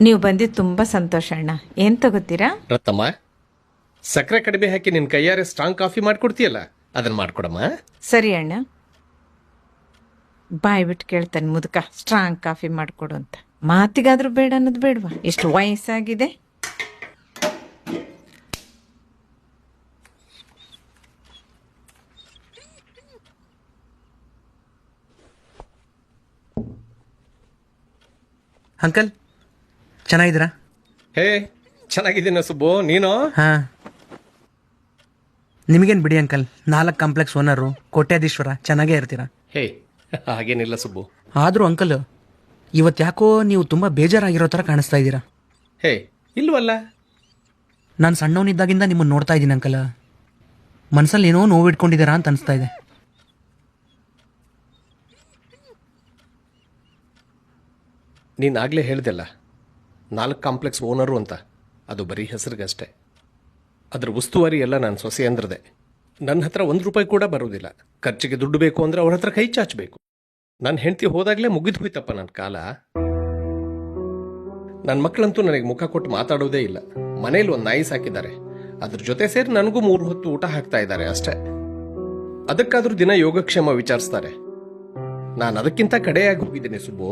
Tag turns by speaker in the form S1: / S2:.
S1: ನೀವು ಬಂದಿದ್ದು ತುಂಬ ಸಂತೋಷ ಅಣ್ಣ. ಏನು ತಗೋತೀರಾ?
S2: ರತ್ತಮ್ಮ, ಸಕ್ಕರೆ ಕಡಿಮೆ ಹಾಕಿ ನಿನ್ ಕೈಯಾರೆ ಸ್ಟ್ರಾಂಗ್ ಕಾಫಿ ಮಾಡ್ಕೊಡ್ತೀಯಲ್ಲ, ಅದನ್ನ ಮಾಡ್ಕೊಡಮ್ಮ.
S1: ಸರಿ ಅಣ್ಣ. ಬಾಯ್ ಬಿಟ್ಟು ಕೇಳ್ತಾನೆ ಮುದುಕ, ಸ್ಟ್ರಾಂಗ್ ಕಾಫಿ ಮಾಡಿಕೊಡು ಅಂತ. ಮಾತಿಗಾದ್ರೂ ಬೇಡ ಅನ್ನೋದು ಬೇಡವಾ? ಎಷ್ಟು ವಯಸ್ಸಾಗಿದೆ.
S3: ಅಂಕಲ್ ಚೆನ್ನಾಗಿದ್ದೀರಾ?
S2: ಹೇ, ಚೆನ್ನಾಗಿದ್ದೀನ ಸುಬ್ಬು, ನೀನು?
S3: ಹಾಂ, ನಿಮಗೇನು ಬಿಡಿ ಅಂಕಲ್, 4 ಕಾಂಪ್ಲೆಕ್ಸ್ ಓನರು, ಕೋಟ್ಯಾಧೀಶ್ವರ, ಚೆನ್ನಾಗೇ ಇರ್ತೀರಾ.
S2: ಹೇ, ಹಾಗೇನಿಲ್ಲ ಸುಬ್ಬು.
S3: ಆದರೂ ಅಂಕಲ್, ಇವತ್ತು ಯಾಕೋ ನೀವು ತುಂಬ ಬೇಜಾರಾಗಿರೋ ಥರ ಕಾಣಿಸ್ತಾ ಇದ್ದೀರಾ.
S2: ಹೇ, ಇಲ್ವಲ್ಲ.
S3: ನಾನು ಸಣ್ಣವನಿದ್ದಾಗಿಂದ ನಿಮ್ಮನ್ನು ನೋಡ್ತಾ ಇದ್ದೀನಿ ಅಂಕಲ್. ಮನಸ್ಸಲ್ಲಿ ಏನೋ ನೋವು ಇಟ್ಕೊಂಡಿದ್ದೀರಾ ಅಂತ ಅನಿಸ್ತಾ ಇದೆ.
S2: ನೀನು ಆಗಲೇ ಹೇಳ್ದಲ್ಲ 4 ಕಾಂಪ್ಲೆಕ್ಸ್ ಓನರು ಅಂತ, ಅದು ಬರೀ ಹೆಸರಿಗಷ್ಟೇ. ಅದ್ರ ಉಸ್ತುವಾರಿ ಎಲ್ಲ ನಾನು ಸೊಸೆ ಅಂದ್ರದೆ. ನನ್ನ ಹತ್ರ 1 ರೂಪಾಯಿ ಕೂಡ ಬರೋದಿಲ್ಲ. ಖರ್ಚಿಗೆ ದುಡ್ಡು ಬೇಕು ಅಂದರೆ ಅವ್ರ ಹತ್ರ ಕೈ ಚಾಚಬೇಕು. ನನ್ನ ಹೆಂಡತಿ ಹೋದಾಗಲೇ ಮುಗಿದು ಹೋಯ್ತಪ್ಪ ನನ್ನ ಕಾಲ. ನನ್ನ ಮಕ್ಕಳಂತೂ ನನಗೆ ಮುಖ ಕೊಟ್ಟು ಮಾತಾಡೋದೇ ಇಲ್ಲ. ಮನೇಲಿ ಒಂದು ನಾಯಿ ಸಾಕಿದ್ದಾರೆ, ಅದ್ರ ಜೊತೆ ಸೇರಿ ನನಗೂ 3 ಹೊತ್ತು ಊಟ ಹಾಕ್ತಾ ಇದ್ದಾರೆ ಅಷ್ಟೇ. ಅದಕ್ಕಾದ್ರೂ ದಿನ ಯೋಗಕ್ಷೇಮ ವಿಚಾರಿಸ್ತಾರೆ. ನಾನು ಅದಕ್ಕಿಂತ ಕಡೆಯಾಗಿ ಹೋಗಿದ್ದೀನಿ ಸುಬ್ಬು.